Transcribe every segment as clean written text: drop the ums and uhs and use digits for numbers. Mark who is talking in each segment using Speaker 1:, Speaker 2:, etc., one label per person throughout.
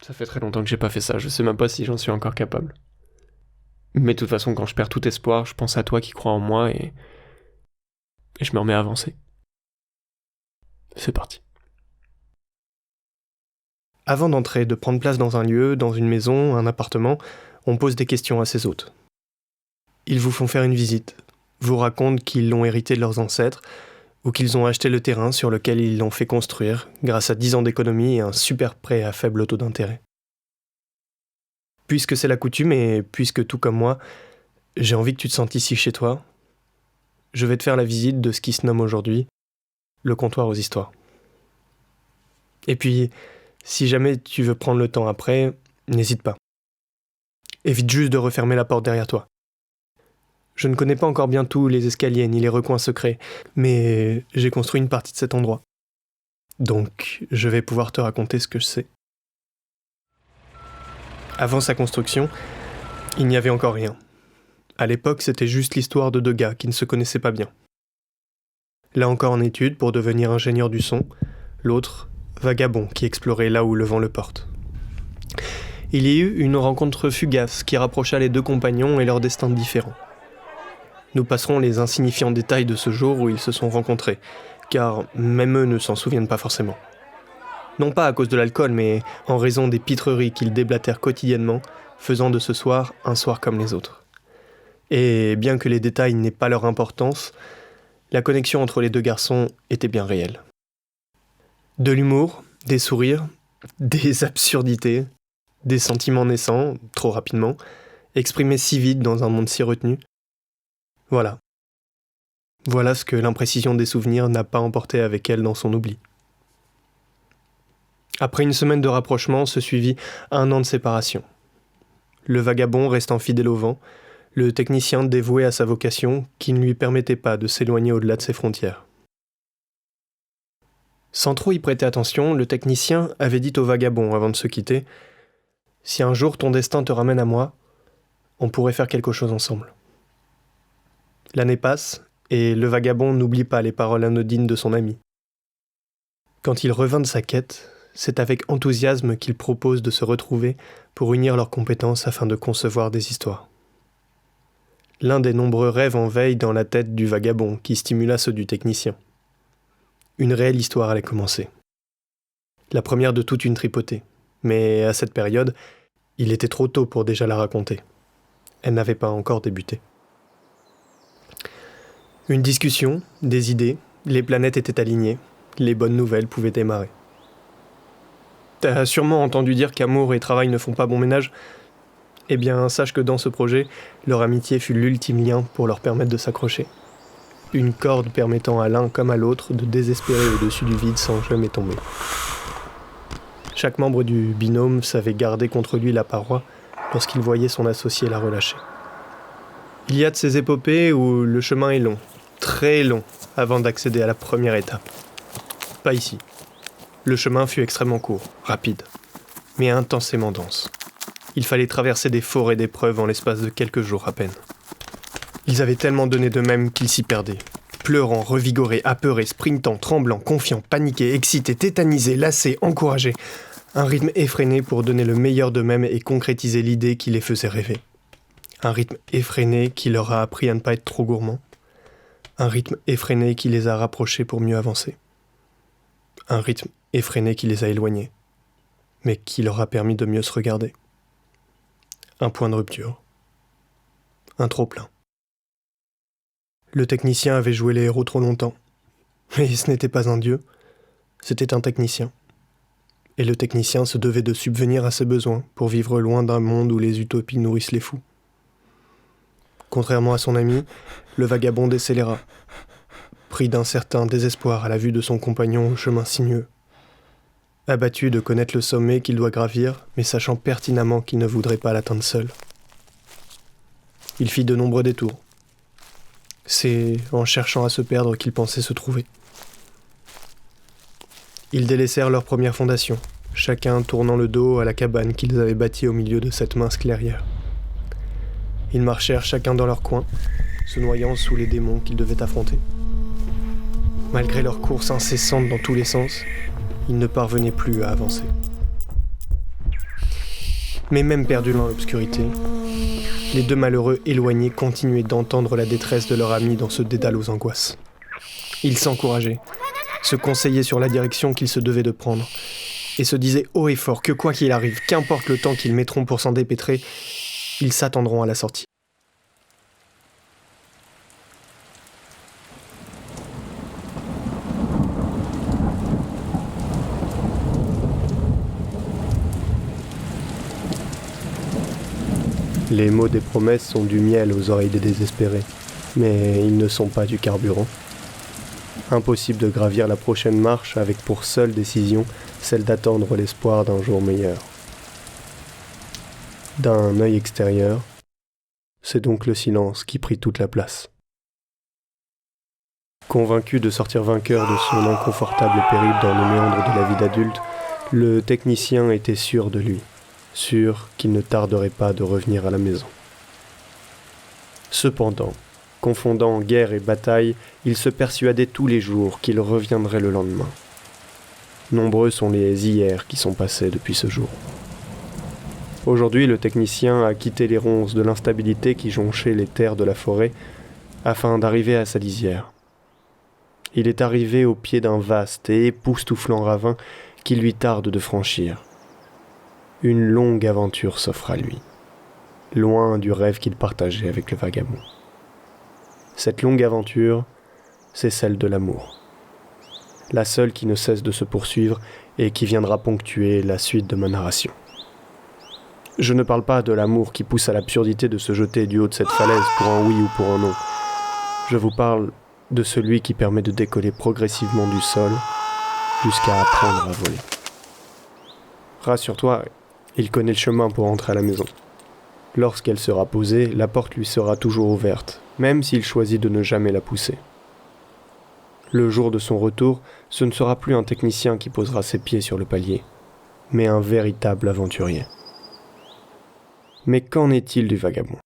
Speaker 1: Ça fait très longtemps que j'ai pas fait ça, je sais même pas si j'en suis encore capable. Mais de toute façon, quand je perds tout espoir, je pense à toi qui crois en moi et je me remets à avancer. C'est parti.
Speaker 2: Avant d'entrer, de prendre place dans un lieu, dans une maison, un appartement, on pose des questions à ses hôtes. Ils vous font faire une visite, vous racontent qu'ils l'ont hérité de leurs ancêtres, ou qu'ils ont acheté le terrain sur lequel ils l'ont fait construire, grâce à 10 ans d'économie et un super prêt à faible taux d'intérêt. Puisque c'est la coutume et puisque tout comme moi, j'ai envie que tu te sentes ici chez toi, je vais te faire la visite de ce qui se nomme aujourd'hui le comptoir aux histoires. Et puis, si jamais tu veux prendre le temps après, n'hésite pas. Évite juste de refermer la porte derrière toi. Je ne connais pas encore bien tous les escaliers ni les recoins secrets, mais j'ai construit une partie de cet endroit. Donc, je vais pouvoir te raconter ce que je sais. Avant sa construction, il n'y avait encore rien. À l'époque, c'était juste l'histoire de deux gars qui ne se connaissaient pas bien. L'un encore en études pour devenir ingénieur du son, l'autre vagabond qui explorait là où le vent le porte. Il y eut une rencontre fugace qui rapprocha les deux compagnons et leurs destins différents. Nous passerons les insignifiants détails de ce jour où ils se sont rencontrés, car même eux ne s'en souviennent pas forcément. Non pas à cause de l'alcool, mais en raison des pitreries qu'ils déblatèrent quotidiennement, faisant de ce soir un soir comme les autres. Et bien que les détails n'aient pas leur importance, la connexion entre les deux garçons était bien réelle. De l'humour, des sourires, des absurdités, des sentiments naissants, trop rapidement, exprimés si vite dans un monde si retenu. Voilà. Voilà ce que l'imprécision des souvenirs n'a pas emporté avec elle dans son oubli. Après une semaine de rapprochement se suivit 1 an de séparation. Le vagabond restant fidèle au vent, le technicien dévoué à sa vocation qui ne lui permettait pas de s'éloigner au-delà de ses frontières. Sans trop y prêter attention, le technicien avait dit au vagabond avant de se quitter « Si un jour ton destin te ramène à moi, on pourrait faire quelque chose ensemble. » L'année passe, et le vagabond n'oublie pas les paroles anodines de son ami. Quand il revint de sa quête, c'est avec enthousiasme qu'il propose de se retrouver pour unir leurs compétences afin de concevoir des histoires. L'un des nombreux rêves en veille dans la tête du vagabond qui stimula ceux du technicien. Une réelle histoire allait commencer. La première de toute une tripotée. Mais à cette période, il était trop tôt pour déjà la raconter. Elle n'avait pas encore débuté. Une discussion, des idées, les planètes étaient alignées, les bonnes nouvelles pouvaient démarrer. T'as sûrement entendu dire qu'amour et travail ne font pas bon ménage ? Eh bien, sache que dans ce projet, leur amitié fut l'ultime lien pour leur permettre de s'accrocher. Une corde permettant à l'un comme à l'autre de désespérer au-dessus du vide sans jamais tomber. Chaque membre du binôme savait garder contre lui la paroi lorsqu'il voyait son associé la relâcher. Il y a de ces épopées où le chemin est long, très long, avant d'accéder à la première étape. Pas ici. Le chemin fut extrêmement court, rapide, mais intensément dense. Il fallait traverser des forêts d'épreuves en l'espace de quelques jours à peine. Ils avaient tellement donné d'eux-mêmes qu'ils s'y perdaient. Pleurant, revigorés, apeurés, sprintant, tremblants, confiants, paniqués, excités, tétanisés, lassés, encouragés. Un rythme effréné pour donner le meilleur d'eux-mêmes et concrétiser l'idée qui les faisait rêver. Un rythme effréné qui leur a appris à ne pas être trop gourmands. Un rythme effréné qui les a rapprochés pour mieux avancer. Un rythme effréné qui les a éloignés, mais qui leur a permis de mieux se regarder. Un point de rupture. Un trop-plein. Le technicien avait joué les héros trop longtemps. Mais ce n'était pas un dieu, c'était un technicien. Et le technicien se devait de subvenir à ses besoins pour vivre loin d'un monde où les utopies nourrissent les fous. Contrairement à son ami, le vagabond décéléra, pris d'un certain désespoir à la vue de son compagnon au chemin sinueux. Abattu de connaître le sommet qu'il doit gravir, mais sachant pertinemment qu'il ne voudrait pas l'atteindre seul. Il fit de nombreux détours. C'est en cherchant à se perdre qu'il pensait se trouver. Ils délaissèrent leur première fondation, chacun tournant le dos à la cabane qu'ils avaient bâtie au milieu de cette mince clairière. Ils marchèrent chacun dans leur coin, se noyant sous les démons qu'ils devaient affronter. Malgré leur course incessante dans tous les sens, ils ne parvenaient plus à avancer. Mais même perdus dans l'obscurité, les deux malheureux éloignés continuaient d'entendre la détresse de leur ami dans ce dédale aux angoisses. Ils s'encourageaient, se conseillaient sur la direction qu'ils se devaient de prendre, et se disaient haut et fort que quoi qu'il arrive, qu'importe le temps qu'ils mettront pour s'en dépêtrer, ils s'attendront à la sortie. Les mots des promesses sont du miel aux oreilles des désespérés, mais ils ne sont pas du carburant. Impossible de gravir la prochaine marche avec pour seule décision celle d'attendre l'espoir d'un jour meilleur. D'un œil extérieur, c'est donc le silence qui prit toute la place. Convaincu de sortir vainqueur de son inconfortable périple dans les méandres de la vie d'adulte, le technicien était sûr de lui. Sûr qu'il ne tarderait pas de revenir à la maison. Cependant, confondant guerre et bataille, il se persuadait tous les jours qu'il reviendrait le lendemain. Nombreux sont les hier qui sont passés depuis ce jour. Aujourd'hui, le technicien a quitté les ronces de l'instabilité qui jonchaient les terres de la forêt afin d'arriver à sa lisière. Il est arrivé au pied d'un vaste et époustouflant ravin qu'il lui tarde de franchir. Une longue aventure s'offre à lui, loin du rêve qu'il partageait avec le vagabond. Cette longue aventure, c'est celle de l'amour. La seule qui ne cesse de se poursuivre et qui viendra ponctuer la suite de ma narration. Je ne parle pas de l'amour qui pousse à l'absurdité de se jeter du haut de cette falaise pour un oui ou pour un non. Je vous parle de celui qui permet de décoller progressivement du sol jusqu'à apprendre à voler. Rassure-toi, il connaît le chemin pour entrer à la maison. Lorsqu'elle sera posée, la porte lui sera toujours ouverte, même s'il choisit de ne jamais la pousser. Le jour de son retour, ce ne sera plus un technicien qui posera ses pieds sur le palier, mais un véritable aventurier. Mais qu'en est-il du vagabond ?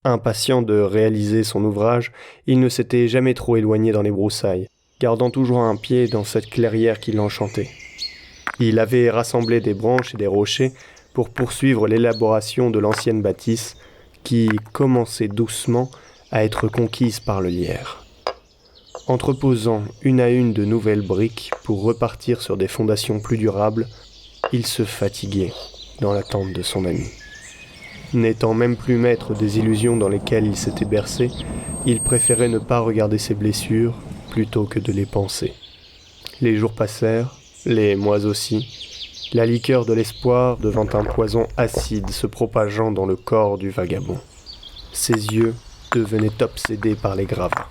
Speaker 2: Impatient de réaliser son ouvrage, il ne s'était jamais trop éloigné dans les broussailles, gardant toujours un pied dans cette clairière qui l'enchantait. Il avait rassemblé des branches et des rochers pour poursuivre l'élaboration de l'ancienne bâtisse qui commençait doucement à être conquise par le lierre. Entreposant une à une de nouvelles briques pour repartir sur des fondations plus durables, il se fatiguait dans l'attente de son ami. N'étant même plus maître des illusions dans lesquelles il s'était bercé, il préférait ne pas regarder ses blessures plutôt que de les penser. Les jours passèrent, les mois aussi. La liqueur de l'espoir devint un poison acide se propageant dans le corps du vagabond. Ses yeux devenaient obsédés par les gravats.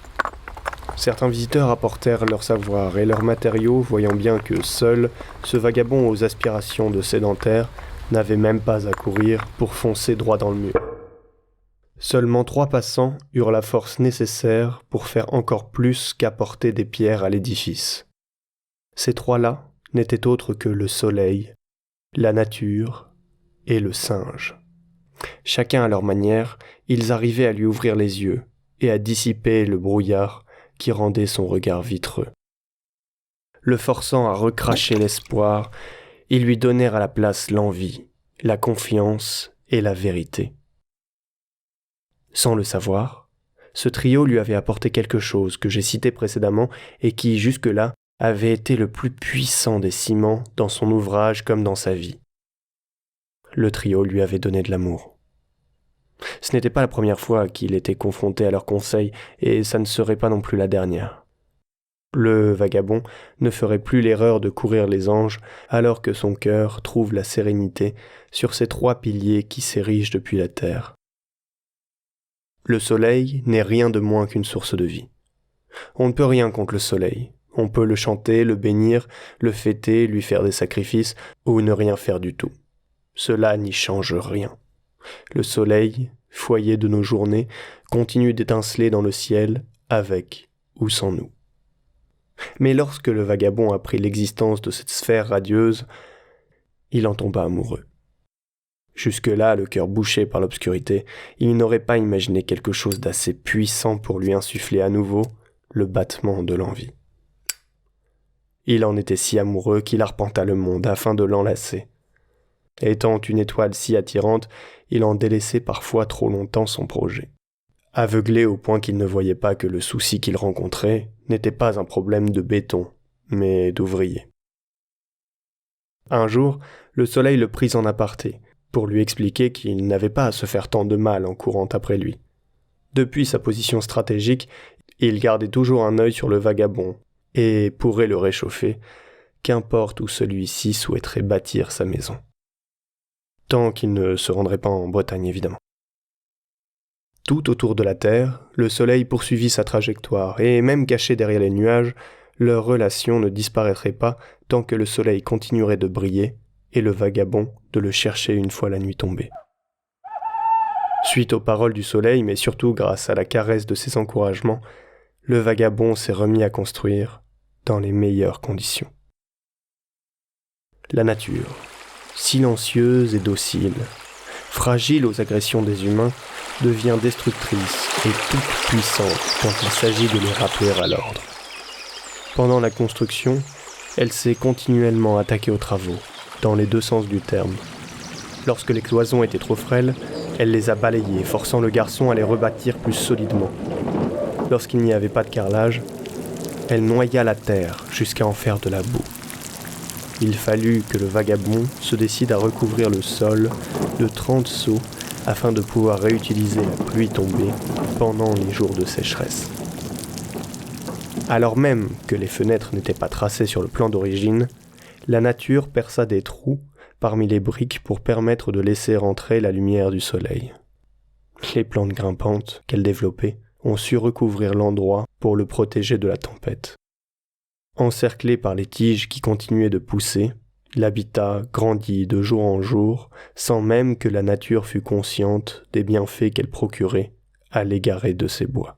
Speaker 2: Certains visiteurs apportèrent leur savoir et leurs matériaux, voyant bien que seul, ce vagabond aux aspirations de sédentaire n'avait même pas à courir pour foncer droit dans le mur. Seulement 3 passants eurent la force nécessaire pour faire encore plus qu'apporter des pierres à l'édifice. Ces 3-là n'étaient autres que le soleil, la nature et le singe. Chacun à leur manière, ils arrivaient à lui ouvrir les yeux et à dissiper le brouillard qui rendait son regard vitreux. Le forçant à recracher l'espoir, ils lui donnèrent à la place l'envie, la confiance et la vérité. Sans le savoir, ce trio lui avait apporté quelque chose que j'ai cité précédemment et qui, jusque-là, avait été le plus puissant des ciments dans son ouvrage comme dans sa vie. Le trio lui avait donné de l'amour. Ce n'était pas la première fois qu'il était confronté à leurs conseils, et ça ne serait pas non plus la dernière. Le vagabond ne ferait plus l'erreur de courir les anges, alors que son cœur trouve la sérénité sur ces 3 piliers qui s'érigent depuis la terre. Le soleil n'est rien de moins qu'une source de vie. On ne peut rien contre le soleil. On peut le chanter, le bénir, le fêter, lui faire des sacrifices, ou ne rien faire du tout. Cela n'y change rien. Le soleil, foyer de nos journées, continue d'étinceler dans le ciel, avec ou sans nous. Mais lorsque le vagabond apprit l'existence de cette sphère radieuse, il en tomba amoureux. Jusque-là, le cœur bouché par l'obscurité, il n'aurait pas imaginé quelque chose d'assez puissant pour lui insuffler à nouveau le battement de l'envie. Il en était si amoureux qu'il arpenta le monde afin de l'enlacer. Étant une étoile si attirante, il en délaissait parfois trop longtemps son projet. Aveuglé au point qu'il ne voyait pas que le souci qu'il rencontrait n'était pas un problème de béton, mais d'ouvrier. Un jour, le soleil le prit en aparté, pour lui expliquer qu'il n'avait pas à se faire tant de mal en courant après lui. Depuis sa position stratégique, il gardait toujours un œil sur le vagabond, et pourrait le réchauffer, qu'importe où celui-ci souhaiterait bâtir sa maison. Tant qu'il ne se rendrait pas en Bretagne, évidemment. Tout autour de la Terre, le soleil poursuivit sa trajectoire, et même caché derrière les nuages, leur relation ne disparaîtrait pas tant que le soleil continuerait de briller, et le vagabond de le chercher une fois la nuit tombée. Suite aux paroles du soleil, mais surtout grâce à la caresse de ses encouragements, le vagabond s'est remis à construire dans les meilleures conditions. La nature, silencieuse et docile, fragile aux agressions des humains, devient destructrice et toute puissante quand il s'agit de les rappeler à l'ordre. Pendant la construction, elle s'est continuellement attaquée aux travaux, dans les deux sens du terme. Lorsque les cloisons étaient trop frêles, elle les a balayées, forçant le garçon à les rebâtir plus solidement. Lorsqu'il n'y avait pas de carrelage, elle noya la terre jusqu'à en faire de la boue. Il fallut que le vagabond se décide à recouvrir le sol de 30 seaux afin de pouvoir réutiliser la pluie tombée pendant les jours de sécheresse. Alors même que les fenêtres n'étaient pas tracées sur le plan d'origine, la nature perça des trous parmi les briques pour permettre de laisser entrer la lumière du soleil. Les plantes grimpantes qu'elle développait ont su recouvrir l'endroit pour le protéger de la tempête. Encerclé par les tiges qui continuaient de pousser, l'habitat grandit de jour en jour sans même que la nature fût consciente des bienfaits qu'elle procurait à l'égard de ses bois.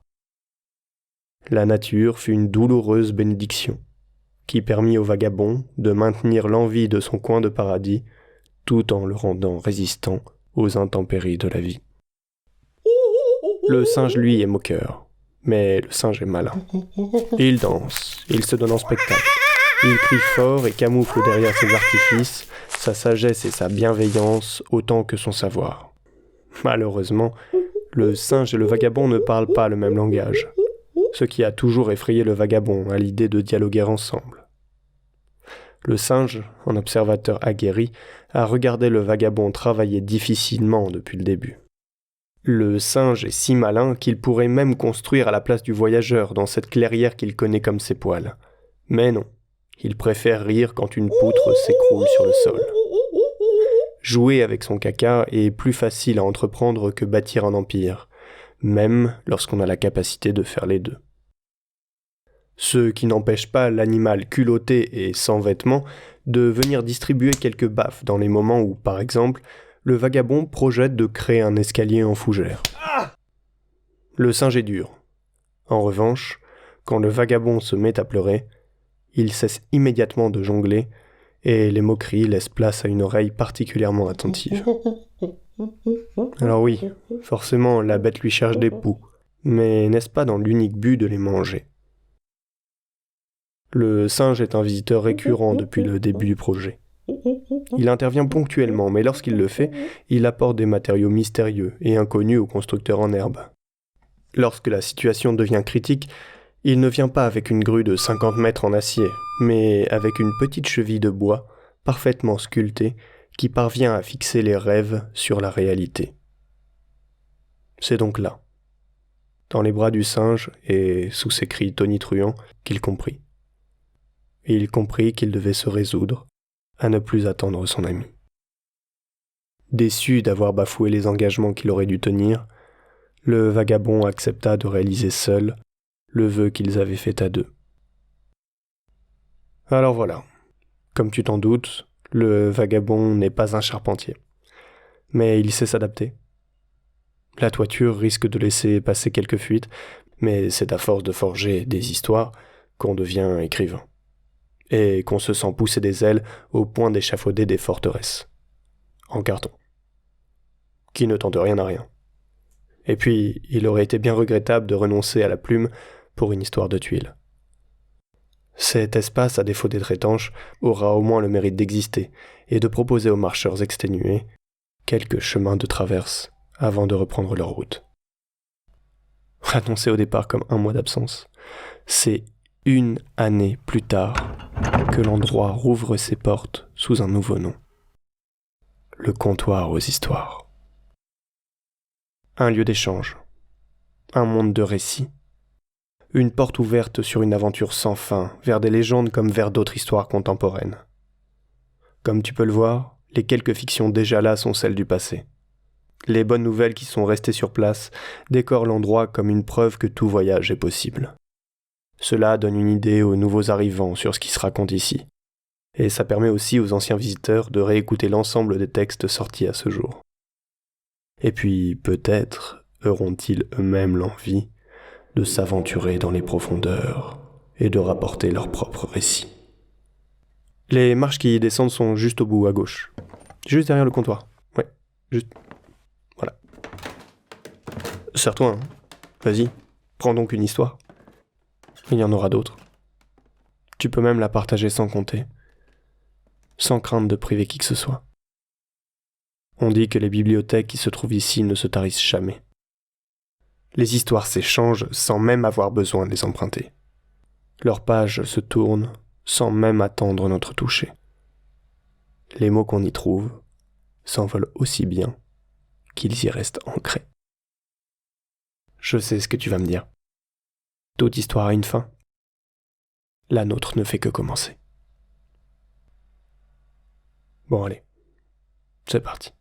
Speaker 2: La nature fut une douloureuse bénédiction qui permit au vagabond de maintenir l'envie de son coin de paradis tout en le rendant résistant aux intempéries de la vie. Le singe, lui, est moqueur, mais le singe est malin. Il danse, il se donne en spectacle, il crie fort et camoufle derrière ses artifices sa sagesse et sa bienveillance autant que son savoir. Malheureusement, le singe et le vagabond ne parlent pas le même langage, ce qui a toujours effrayé le vagabond à l'idée de dialoguer ensemble. Le singe, en observateur aguerri, a regardé le vagabond travailler difficilement depuis le début. Le singe est si malin qu'il pourrait même construire à la place du voyageur dans cette clairière qu'il connaît comme ses poils. Mais non, il préfère rire quand une poutre s'écroule sur le sol. Jouer avec son caca est plus facile à entreprendre que bâtir un empire, même lorsqu'on a la capacité de faire les deux. Ce qui n'empêche pas l'animal culotté et sans vêtements de venir distribuer quelques baffes dans les moments où, par exemple, le vagabond projette de créer un escalier en fougère. Le singe est dur. En revanche, quand le vagabond se met à pleurer, il cesse immédiatement de jongler et les moqueries laissent place à une oreille particulièrement attentive. Alors oui, forcément la bête lui cherche des poux, mais n'est-ce pas dans l'unique but de les manger ? Le singe est un visiteur récurrent depuis le début du projet. Il intervient ponctuellement, mais lorsqu'il le fait, il apporte des matériaux mystérieux et inconnus aux constructeurs en herbe. Lorsque la situation devient critique, il ne vient pas avec une grue de 50 mètres en acier, mais avec une petite cheville de bois, parfaitement sculptée, qui parvient à fixer les rêves sur la réalité. C'est donc là, dans les bras du singe et sous ses cris tonitruants, qu'il comprit. Et il comprit qu'il devait se résoudre à ne plus attendre son ami. Déçu d'avoir bafoué les engagements qu'il aurait dû tenir, le vagabond accepta de réaliser seul le vœu qu'ils avaient fait à deux. Alors voilà, comme tu t'en doutes, le vagabond n'est pas un charpentier, mais il sait s'adapter. La toiture risque de laisser passer quelques fuites, mais c'est à force de forger des histoires qu'on devient écrivain. Et qu'on se sent pousser des ailes au point d'échafauder des forteresses. En carton. Qui ne tente rien à rien. Et puis, il aurait été bien regrettable de renoncer à la plume pour une histoire de tuiles. Cet espace, à défaut d'être étanche, aura au moins le mérite d'exister et de proposer aux marcheurs exténués quelques chemins de traverse avant de reprendre leur route. Annoncé au départ comme 1 mois d'absence, c'est 1 année plus tard que l'endroit rouvre ses portes sous un nouveau nom. Le comptoir aux histoires. Un lieu d'échange, un monde de récits, une porte ouverte sur une aventure sans fin, vers des légendes comme vers d'autres histoires contemporaines. Comme tu peux le voir, les quelques fictions déjà là sont celles du passé. Les bonnes nouvelles qui sont restées sur place décorent l'endroit comme une preuve que tout voyage est possible. Cela donne une idée aux nouveaux arrivants sur ce qui se raconte ici, et ça permet aussi aux anciens visiteurs de réécouter l'ensemble des textes sortis à ce jour. Et puis, peut-être, auront-ils eux-mêmes l'envie de s'aventurer dans les profondeurs et de rapporter leur propre récit. Les marches qui y descendent sont juste au bout, à gauche. Juste derrière le comptoir. Ouais, juste... Voilà. Serre-toi, hein. Vas-y, prends donc une histoire. Il y en aura d'autres. Tu peux même la partager sans compter, sans crainte de priver qui que ce soit. On dit que les bibliothèques qui se trouvent ici ne se tarissent jamais. Les histoires s'échangent sans même avoir besoin de les emprunter. Leurs pages se tournent sans même attendre notre toucher. Les mots qu'on y trouve s'envolent aussi bien qu'ils y restent ancrés. Je sais ce que tu vas me dire. Toute histoire a une fin. La nôtre ne fait que commencer. Bon allez, c'est parti.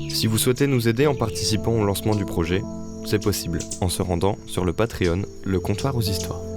Speaker 3: Si vous souhaitez nous aider en participant au lancement du projet, c'est possible en se rendant sur le Patreon, le comptoir aux histoires.